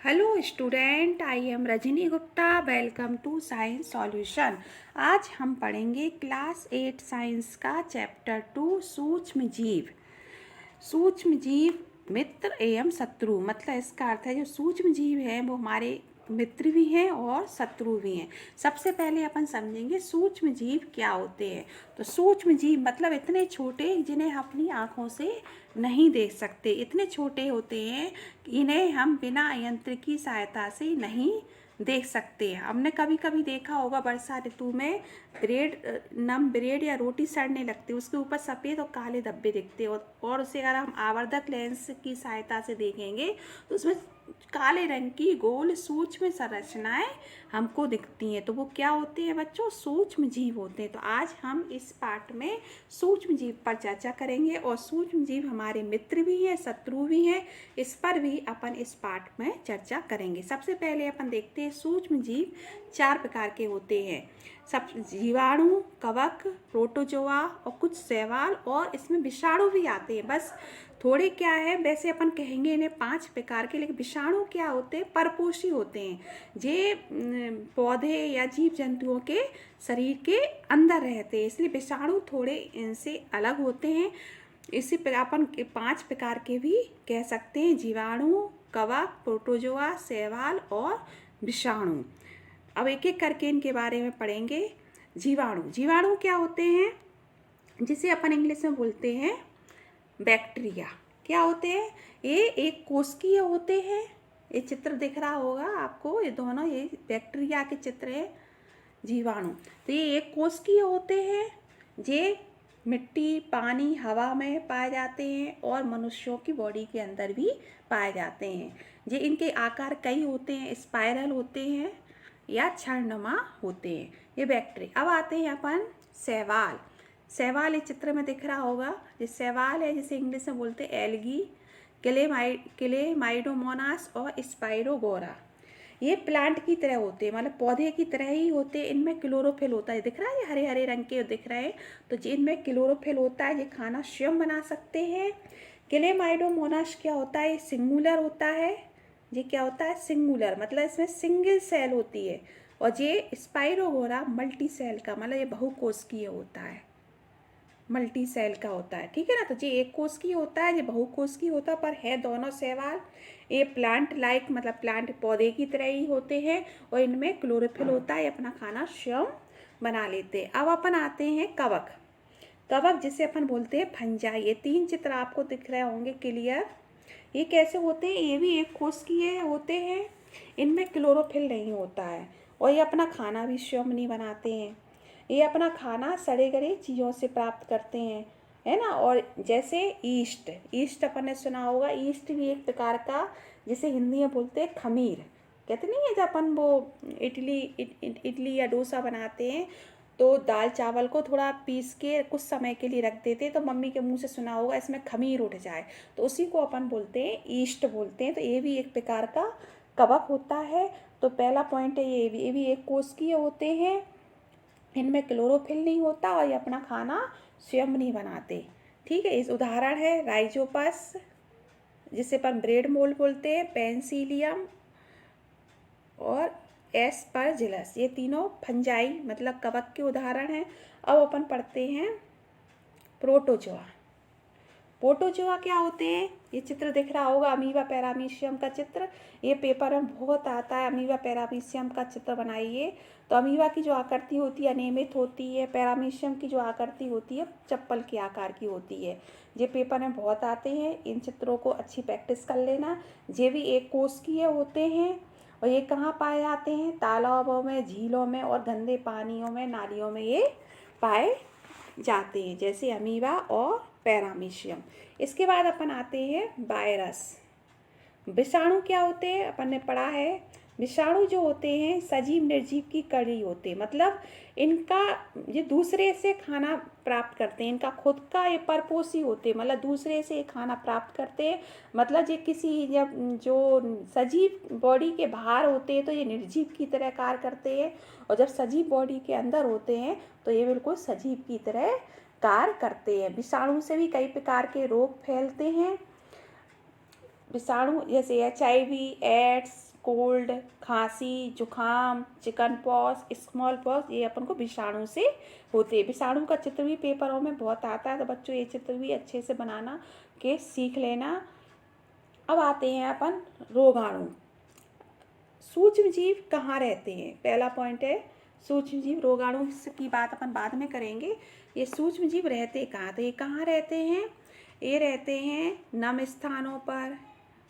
Hello student, I am Rajni Gupta. Welcome to science solution. आज हम पढ़ेंगे क्लास 8 साइंस का चैप्टर 2 सूक्ष्म जीव। सूक्ष्म जीव मित्र एवं शत्रु, मतलब इसका अर्थ है जो सूक्ष्म जीव है वो हमारे मित्र भी हैं और शत्रु भी हैं। सबसे पहले अपन समझेंगे सूक्ष्म जीव क्या होते हैं। तो सूक्ष्म जीव मतलब इतने छोटे जिन्हें हम अपनी आँखों से नहीं देख सकते, इतने छोटे होते हैं कि इन्हें हम बिना यंत्र की सहायता से नहीं देख सकते हैं। हमने कभी कभी देखा होगा वर्षा ऋतु में ब्रेड या रोटी सड़ने लगती है, उसके ऊपर सफ़ेद और काले धब्बे दिखते हैं और उसे अगर हम आवर्धक लेंस की सहायता से देखेंगे तो उसमें काले रंग की गोल सूक्ष्म संरचनाएं हमको दिखती हैं। तो वो क्या होते हैं बच्चों? सूक्ष्म जीव होते हैं। तो आज हम इस पाठ में सूक्ष्म जीव पर चर्चा करेंगे और सूक्ष्म जीव हमारे मित्र भी हैं, शत्रु भी हैं। इस पर भी अपन इस पाठ में चर्चा करेंगे। सबसे पहले अपन देखते हैं सूक्ष्म जीव 4 प्रकार के होते हैं। सब जीवाणु, कवक, प्रोटोजोआ और कुछ शैवाल, और इसमें विषाणु भी आते हैं। बस थोड़े क्या है, वैसे अपन कहेंगे इन्हें 5 प्रकार के, लेकिन विषाणु क्या होते हैं? परपोषी होते हैं। ये पौधे या जीव जंतुओं के शरीर के अंदर रहते हैं, इसलिए विषाणु थोड़े इनसे अलग होते हैं। इसी प्रकार अपन 5 प्रकार के भी कह सकते हैं: जीवाणु, कवक, प्रोटोजोआ, शैवाल और विषाणु। अब एक एक करके इनके बारे में पढ़ेंगे। जीवाणु, जीवाणु क्या होते हैं? जिसे अपन इंग्लिश में बोलते हैं बैक्टीरिया। क्या होते हैं? ये एक कोशिकीय होते हैं। ये चित्र दिख रहा होगा आपको, ये दोनों ये बैक्टीरिया के चित्र है। जीवाणु तो ये एक कोशिकीय होते हैं। ये मिट्टी, पानी, हवा में पाए जाते हैं और मनुष्यों की बॉडी के अंदर भी पाए जाते हैं। ये इनके आकार कई होते हैं, स्पाइरल होते हैं या क्षणनुमा होते हैं ये बैक्टीरिया। अब आते हैं अपन शैवाल। शैवाल इस चित्र में दिख रहा होगा। ये शैवाल है जिसे इंग्लिश में बोलते हैं एल्गी, क्लेमाइडोमोनास और स्पाइरोगोरा। ये प्लांट की तरह होते हैं, मतलब पौधे की तरह ही होते हैं। इनमें क्लोरोफिल होता है, दिख रहा है, ये हरे हरे रंग के दिख रहे हैं। तो इनमें क्लोरोफिल होता है, ये खाना स्वयं बना सकते हैं। क्लेमाइडोमोनास क्या होता है? ये सिंगुलर होता है। ये क्या होता है? सिंगुलर, मतलब इसमें सिंगल सेल होती है। और ये स्पाइरोगोरा मल्टी सेल का, मतलब ये बहुकोशिकीय होता है, मल्टी सेल का होता है। ठीक है ना? तो ये एक कोश की होता है, ये बहुकोश की होता है, पर है दोनों शैवाल। ये प्लांट लाइक, मतलब प्लांट पौधे की तरह ही होते हैं और इनमें क्लोरोफिल होता है, अपना खाना स्वयं बना लेते हैं। अब अपन आते हैं कवक। कवक जिसे अपन बोलते हैं फंजाई। ये 3 चित्र आपको दिख रहे होंगे क्लियर। ये कैसे होते हैं? ये भी एक कोश की होते हैं। इनमें क्लोरोफिल नहीं होता है और ये अपना खाना भी स्वयं नहीं बनाते हैं। ये अपना खाना सड़े गले चीज़ों से प्राप्त करते हैं, है ना। और जैसे ईस्ट, ईस्ट अपन ने सुना होगा। ईस्ट भी एक प्रकार का, जिसे हिंदी में बोलते हैं खमीर। कहते नहीं है जब अपन वो इडली या डोसा बनाते हैं तो दाल चावल को थोड़ा पीस के कुछ समय के लिए रख देते, तो मम्मी के मुंह से सुना होगा इसमें खमीर उठ जाए, तो उसी को अपन बोलते हैं ईस्ट बोलते हैं। तो ये भी एक प्रकार का कवक होता है। तो पहला पॉइंट है ये भी एक कोशिकीय होते हैं। इनमें क्लोरोफिल नहीं होता और ये अपना खाना स्वयं नहीं बनाते। ठीक है। इस उदाहरण है राइजोपस, जिसे अपन ब्रेड मोल्ड बोलते हैं, पेंसिलियम और एस्परजिलस। ये तीनों फंजाई मतलब कवक के उदाहरण हैं। अब अपन पढ़ते हैं प्रोटोजोआ। प्रोटोजोआ क्या होते हैं? ये चित्र दिख रहा होगा, अमीबा पैरामीशियम का चित्र। ये पेपर में बहुत आता है, अमीबा पैरामीशियम का चित्र बनाइए। तो अमीबा की जो आकृति होती है अनियमित होती है, पैरामीशियम की जो आकृति होती है चप्पल के आकार की होती है। ये पेपर में बहुत आते हैं, इन चित्रों को अच्छी प्रैक्टिस कर लेना। ये भी एक कोशिकीय होते हैं और ये कहाँ पाए जाते हैं? तालाबों में, झीलों में और गंदे पानियों में, नालियों में ये पाए जाते हैं, जैसे अमीबा और पैरामीशियम। इसके बाद अपन आते हैं वायरस। विषाणु क्या होते हैं? अपन ने पढ़ा है विषाणु जो होते हैं सजीव निर्जीव की कड़ी होते हैं, मतलब इनका ये दूसरे से खाना प्राप्त करते हैं। इनका खुद का ये परपोषी होते हैं, मतलब दूसरे से खाना प्राप्त करते हैं। मतलब ये किसी जब जो सजीव बॉडी के बाहर होते हैं तो ये निर्जीव की तरह कार्य करते हैं, और जब सजीव बॉडी के अंदर होते हैं तो ये बिल्कुल सजीव की तरह कार्य करते हैं। विषाणु से भी कई प्रकार के रोग फैलते हैं। विषाणु जैसे HIV, एड्स, कोल्ड, खांसी, जुखाम, चिकन पॉक्स, स्मॉल पॉक्स, ये अपन को विषाणु से होते हैं। विषाणु का चित्र भी पेपरों में बहुत आता है, तो बच्चों ये चित्र भी अच्छे से बनाना के सीख लेना। अब आते हैं अपन रोगाणु। सूक्ष्म जीव कहाँ रहते हैं? पहला पॉइंट है सूक्ष्म जीव। रोगाणु की बात अपन बाद में करेंगे। ये सूक्ष्म जीव रहते कहाँ? तो ये कहाँ रहते हैं? ये रहते हैं नम स्थानों पर,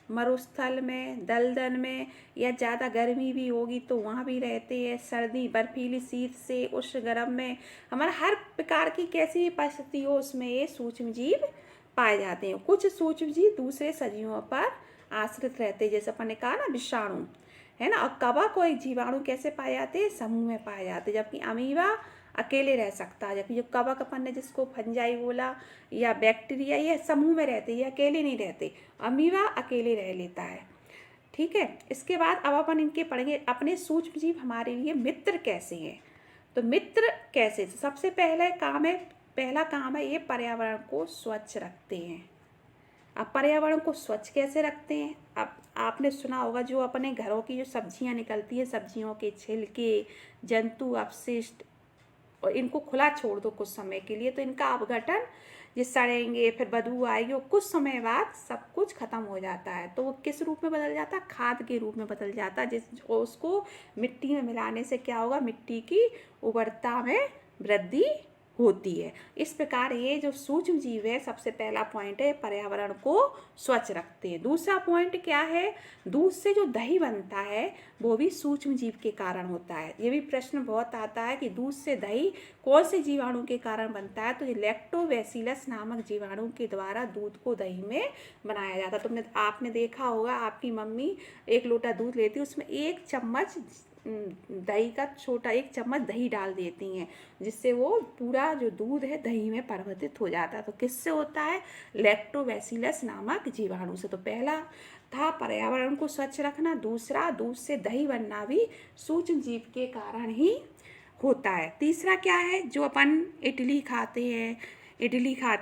मरुस्थल में, दलदल में, या ज़्यादा गर्मी भी होगी तो वहाँ भी रहते हैं। सर्दी, बर्फीली शीत से उष्ण गर्म में, हमारा हर प्रकार की कैसी भी परिस्थिति हो उसमें ये सूक्ष्म जीव पाए जाते हैं। कुछ सूक्ष्म जीव दूसरे सजीवों पर आश्रित रहते हैं, जैसे अपन ने कहा ना विषाणु, है ना। और कवक और जीवाणु कैसे पाए जाते हैं? समूह में पाए जाते हैं। जबकि अमीबा अकेले रह सकता है, जबकि जो कवक अपन ने जिसको फंजाई बोला या बैक्टीरिया, ये समूह में रहते, ये अकेले नहीं रहते। अमीबा अकेले रह लेता है। ठीक है। इसके बाद अब अपन इनके पढ़ेंगे अपने सूक्ष्म जीव हमारे लिए मित्र कैसे हैं। तो मित्र कैसे? सबसे पहला काम है ये पर्यावरण को स्वच्छ रखते हैं। अब पर्यावरण को स्वच्छ कैसे रखते हैं? अब आपने सुना होगा जो अपने घरों की जो सब्जियां निकलती है, सब्जियों के छिलके, जंतु अपशिष्ट, और इनको खुला छोड़ दो कुछ समय के लिए तो इनका अपघटन, ये सड़ेंगे, फिर बदबू आएगी और कुछ समय बाद सब कुछ खत्म हो जाता है। तो वो किस रूप में बदल जाता है? खाद के रूप में बदल जाता है। उसको मिट्टी में मिलाने से क्या होगा? मिट्टी की उर्वरता में वृद्धि होती है। इस प्रकार ये जो सूक्ष्म जीव है, सबसे पहला पॉइंट है पर्यावरण को स्वच्छ रखते हैं। दूसरा पॉइंट क्या है? दूध से जो दही बनता है वो भी सूक्ष्म जीव के कारण होता है। ये भी प्रश्न बहुत आता है कि दूध से दही कौन से जीवाणु के कारण बनता है? तो ये लैक्टोबैसिलस नामक जीवाणु के द्वारा दूध को दही में बनाया जाता है। आपने देखा होगा आपकी मम्मी 1 लोटा दूध लेती है, उसमें 1 चम्मच दही का, छोटा 1 चम्मच दही डाल देती हैं, जिससे वो पूरा जो दूध है दही में परिवर्तित हो जाता है। तो किससे होता है? लैक्टोबैसिलस नामक जीवाणु से। तो पहला था पर्यावरण को स्वच्छ रखना, दूसरा दूध से दही बनना भी सूक्ष्म जीव के कारण ही होता है। तीसरा क्या है? जो अपन इडली खाते हैं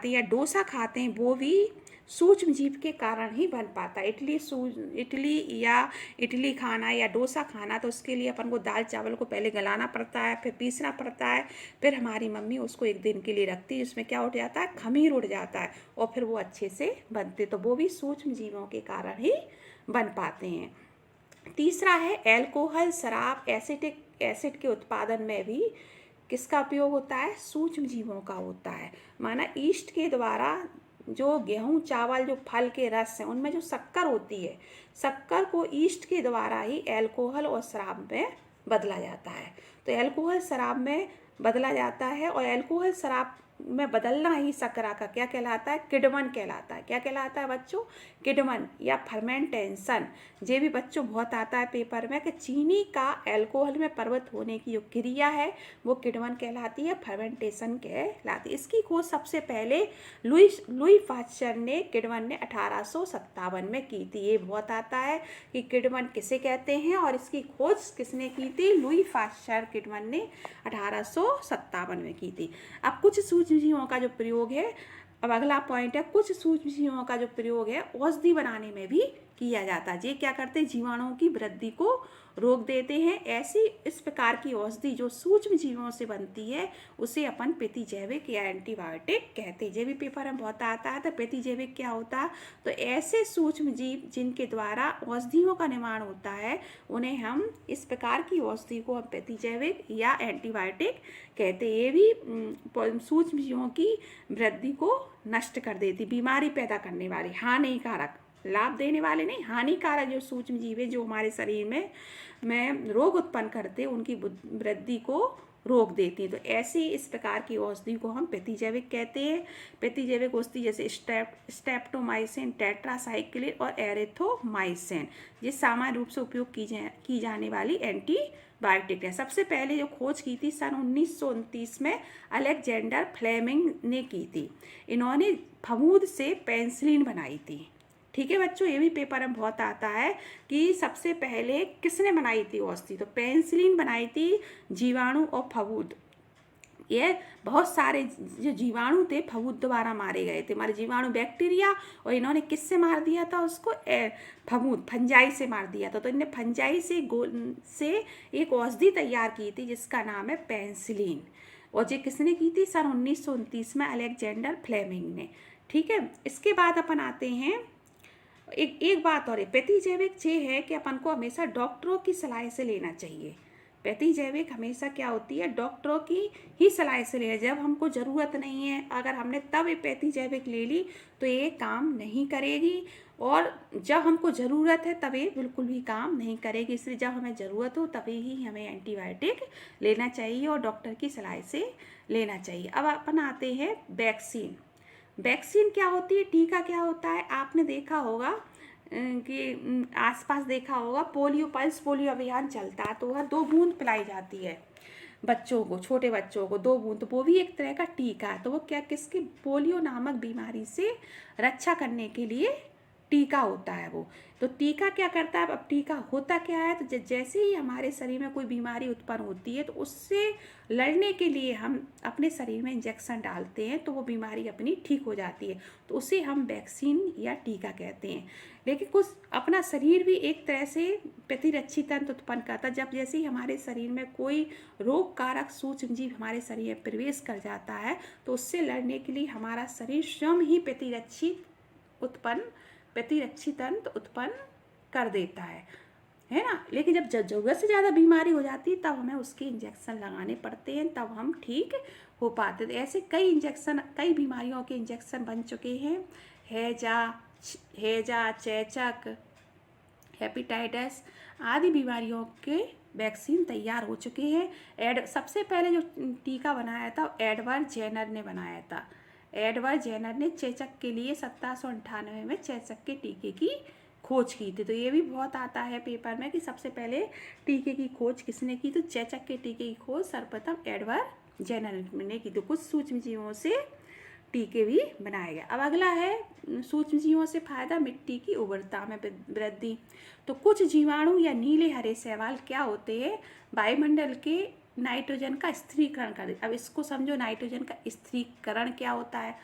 या डोसा खाते हैं, वो भी सूक्ष्म जीव के कारण ही बन पाता है। इडली खाना या डोसा खाना, तो उसके लिए अपन को दाल चावल को पहले गलाना पड़ता है, फिर पीसना पड़ता है, फिर हमारी मम्मी उसको 1 दिन के लिए रखती है, उसमें क्या उठ जाता है? खमीर उड़ जाता है, और फिर वो अच्छे से बनते। तो वो भी सूक्ष्म जीवों के कारण ही बन पाते हैं। तीसरा है एल्कोहल, शराब, एसिड के उत्पादन में भी किसका उपयोग होता है? सूक्ष्म जीवों का होता है। माना ईस्ट के द्वारा जो गेहूं, चावल, जो फल के रस हैं, उनमें जो शक्कर होती है, शक्कर को ईस्ट के द्वारा ही एल्कोहल और शराब में बदला जाता है। तो एल्कोहल शराब में बदला जाता है, और एल्कोहल शराब में बदलना ही शर्करा का क्या कहलाता है? किण्वन कहलाता है। क्या कहलाता है बच्चों? किण्वन या फर्मेंटेशन। ये भी बच्चों बहुत आता है पेपर में कि चीनी का अल्कोहल में परिवर्तित होने की जो क्रिया है वो किण्वन कहलाती है, फर्मेंटेशन कहलाती है। इसकी खोज सबसे पहले लुई पाश्चर ने, किण्वन ने 1857 में की थी। ये बहुत आता है कि किण्वन किसे कहते हैं, और इसकी खोज किसने की थी? लुई पाश्चर, किण्वन ने 1857 में की थी। अब कुछ सूक्ष्मजीवों का जो प्रयोग है, अब अगला पॉइंट है, कुछ सूक्ष्मजीवों का जो प्रयोग है औषधि बनाने में भी किया जाता है। ये क्या करते हैं? जीवाणुओं की वृद्धि को रोक देते हैं। ऐसी इस प्रकार की औषधि जो सूक्ष्म जीवों से बनती है उसे अपन प्रतिजैविक या एंटीबायोटिक कहते हैं। ये भी पेपर में बहुत आता है। तो प्रतिजैविक क्या होता है? तो ऐसे सूक्ष्म जीव जिनके द्वारा औषधियों का निर्माण होता है, उन्हें हम, इस प्रकार की औषधि को हम प्रतिजैविक या एंटीबायोटिक कहते हैं। ये भी सूक्ष्म जीवों की वृद्धि को नष्ट कर देती, बीमारी पैदा करने वाली, हानिकारक, लाभ देने वाले नहीं, हानिकारक जो सूक्ष्म जीव है जो हमारे शरीर में रोग उत्पन्न करते, उनकी वृद्धि को रोक देती। तो ऐसी इस प्रकार की औषधि को हम प्रतिजैविक कहते हैं। प्रतिजैविक औषधि जैसे स्ट्रेप्टोमाइसिन, टेट्रासाइक्लिन और एरिथ्रोमाइसिन, ये सामान्य रूप से उपयोग की जाने वाली एंटीबायोटिक है। सबसे पहले जो खोज की थी सन 1929 में अलेक्जेंडर फ्लेमिंग ने की थी। इन्होंने फफूंद से पेनिसिलिन बनाई थी। ठीक है बच्चों, ये भी पेपर में बहुत आता है कि सबसे पहले किसने बनाई थी औषधि? तो पेनिसिलिन बनाई थी जीवाणु और फफूंद ये बहुत सारे जो जीवाणु थे फफूंद द्वारा मारे गए थे, हमारे जीवाणु बैक्टीरिया, और इन्होंने किससे मार दिया था उसको, फफूंद फंजाई से मार दिया था। तो इन्हें फंजाई से एक औषधि तैयार की थी जिसका नाम है पेनिसिलिन, और ये किसने की थी, सन 1929 में अलेक्जेंडर फ्लेमिंग ने। ठीक है, इसके बाद अपन आते हैं, एक बात और है, प्रतिजैविक ये है कि अपन को हमेशा डॉक्टरों की सलाह से लेना चाहिए। प्रतिजैविक हमेशा क्या होती है, डॉक्टरों की ही सलाह से लेना। जब हमको ज़रूरत नहीं है, अगर हमने तब ये प्रतिजैविक ले ली तो ये काम नहीं करेगी, और जब हमको ज़रूरत है तब ये बिल्कुल भी काम नहीं करेगी। इसलिए जब हमें ज़रूरत हो तभी ही हमें एंटीबायोटिक लेना चाहिए और डॉक्टर की सलाह से लेना चाहिए। अब अपन आते हैं वैक्सीन। वैक्सीन क्या होती है, टीका क्या होता है। आपने देखा होगा कि आसपास देखा होगा, पोलियो पल्स पोलियो अभियान चलता है तो वह 2 बूंद पिलाई जाती है बच्चों को, छोटे बच्चों को 2 बूंद, तो वो भी एक तरह का टीका है। तो वो क्या, किसकी, पोलियो नामक बीमारी से रक्षा करने के लिए टीका होता है वो। तो टीका क्या करता है, अब टीका होता क्या है, तो जैसे ही हमारे शरीर में कोई बीमारी उत्पन्न होती है तो उससे लड़ने के लिए हम अपने शरीर में इंजेक्शन डालते हैं, तो वो बीमारी अपनी ठीक हो जाती है, तो उसे हम वैक्सीन या टीका कहते हैं। लेकिन कुछ अपना शरीर भी एक तरह से प्रतिरक्षी तंत्र उत्पन्न करता है। जब जैसे ही हमारे शरीर में कोई रोग कारक सूक्ष्म जीव हमारे शरीर में प्रवेश कर जाता है तो उससे लड़ने के लिए हमारा शरीर स्वयं ही प्रतिरक्षी तंत्र उत्पन्न कर देता है ना। लेकिन जब ज़रूरत से ज़्यादा बीमारी हो जाती है तब हमें उसके इंजेक्शन लगाने पड़ते हैं, तब हम ठीक हो पाते। तो ऐसे कई बीमारियों के इंजेक्शन बन चुके हैं। हैजा, चेचक, हेपेटाइटिस आदि बीमारियों के वैक्सीन तैयार हो चुके हैं। सबसे पहले जो टीका बनाया था एडवर्ड जेनर ने बनाया था। एडवर्ड जेनर ने चेचक के लिए 1798 में चेचक के टीके की खोज की थी। तो ये भी बहुत आता है पेपर में कि सबसे पहले टीके की खोज किसने की, तो चेचक के टीके की खोज सर्वप्रथम एडवर्ड जेनर ने की। तो कुछ सूक्ष्म जीवों से टीके भी बनाए गए। अब अगला है सूक्ष्म जीवों से फायदा, मिट्टी की उर्वरता में वृद्धि। तो कुछ जीवाणु या नीले हरे शैवाल क्या होते हैं, वायुमंडल के नाइट्रोजन का स्थिरीकरण कर देते। अब इसको समझो, नाइट्रोजन का स्थिरीकरण क्या होता है।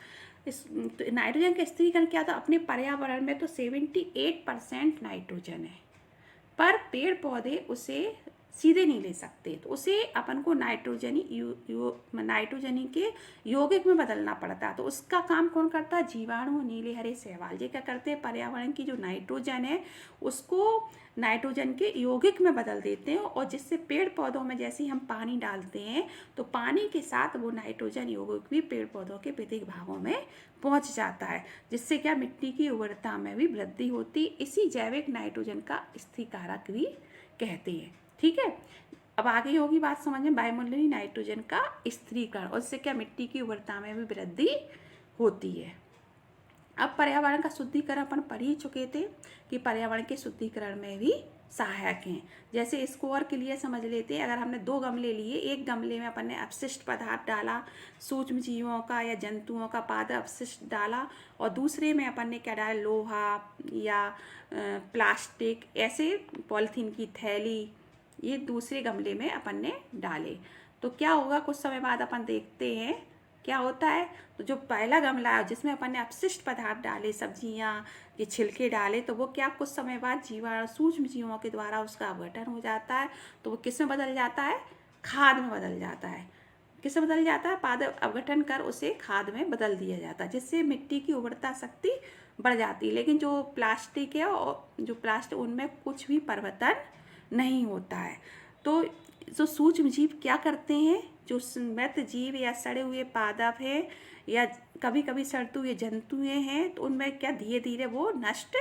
तो नाइट्रोजन का स्थिरीकरण क्या होता है, अपने पर्यावरण में तो 78% नाइट्रोजन है, पर पेड़ पौधे उसे सीधे नहीं ले सकते, तो उसे अपन को नाइट्रोजनी के यौगिक में बदलना पड़ता है। तो उसका काम कौन करता है, जीवाणु, नीले हरे शैवाल। ये क्या करते हैं, पर्यावरण की जो नाइट्रोजन है उसको नाइट्रोजन के यौगिक में बदल देते हैं, और जिससे पेड़ पौधों में जैसे ही हम पानी डालते हैं तो पानी के साथ वो नाइट्रोजन यौगिक भी पेड़ पौधों के विभिन्न भागों में पहुंच जाता है, जिससे क्या मिट्टी की उर्वरता में भी वृद्धि होती। इसी जैविक नाइट्रोजन का स्थिरीकारक भी कहते हैं। ठीक है, अब आगे होगी बात समझ में, वायुमंडलीय नाइट्रोजन का स्थिरीकरण, और इससे क्या मिट्टी की उर्वरता में भी वृद्धि होती है। अब पर्यावरण का शुद्धिकरण अपन पढ़ ही चुके थे कि पर्यावरण के शुद्धिकरण में भी सहायक हैं। जैसे इसको और क्लियर समझ लेते हैं, अगर हमने 2 गमले लिए, एक गमले में अपन ने अपशिष्ट पदार्थ डाला, सूक्ष्म जीवों का या जंतुओं का पाद अपशिष्ट डाला, और दूसरे में अपन ने क्या डाला, लोहा या प्लास्टिक, ऐसे पॉलीथीन की थैली, ये दूसरे गमले में अपन ने डाले। तो क्या होगा, कुछ समय बाद अपन देखते हैं क्या होता है। तो जो पहला गमला है जिसमें अपन ने अपशिष्ट पदार्थ डाले, सब्जियां के छिलके डाले, तो वो क्या कुछ समय बाद सूक्ष्म जीवों के द्वारा उसका अपघटन हो जाता है, तो वो किस में बदल जाता है, खाद में बदल जाता है। किस में बदल जाता है, पाद अपघटन कर उसे खाद में बदल दिया जाता है, जिससे मिट्टी की उर्वरता शक्ति बढ़ जाती है। लेकिन जो प्लास्टिक है और जो प्लास्टिक, उनमें कुछ भी परिवर्तन नहीं होता है। तो जो सूक्ष्म जीव क्या करते हैं, जो मृत जीव या सड़े हुए पादप हैं या कभी कभी सड़ते हुए जंतुएं हैं, तो उनमें क्या धीरे धीरे वो नष्ट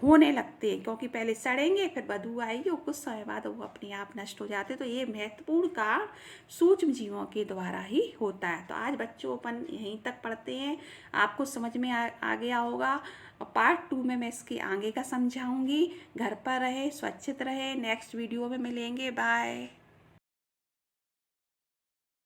होने लगते हैं, क्योंकि पहले सड़ेंगे फिर बदबू आएगी और कुछ समय बाद वो अपने आप नष्ट हो जाते हैं। तो ये महत्वपूर्ण काम सूक्ष्म जीवों के द्वारा ही होता है। तो आज बच्चों अपन यहीं तक पढ़ते हैं, आपको समझ में आ गया होगा, और पार्ट 2 में मैं इसके आगे का समझाऊंगी। घर पर रहे, सुरक्षित रहे, नेक्स्ट वीडियो में मिलेंगे, बाय।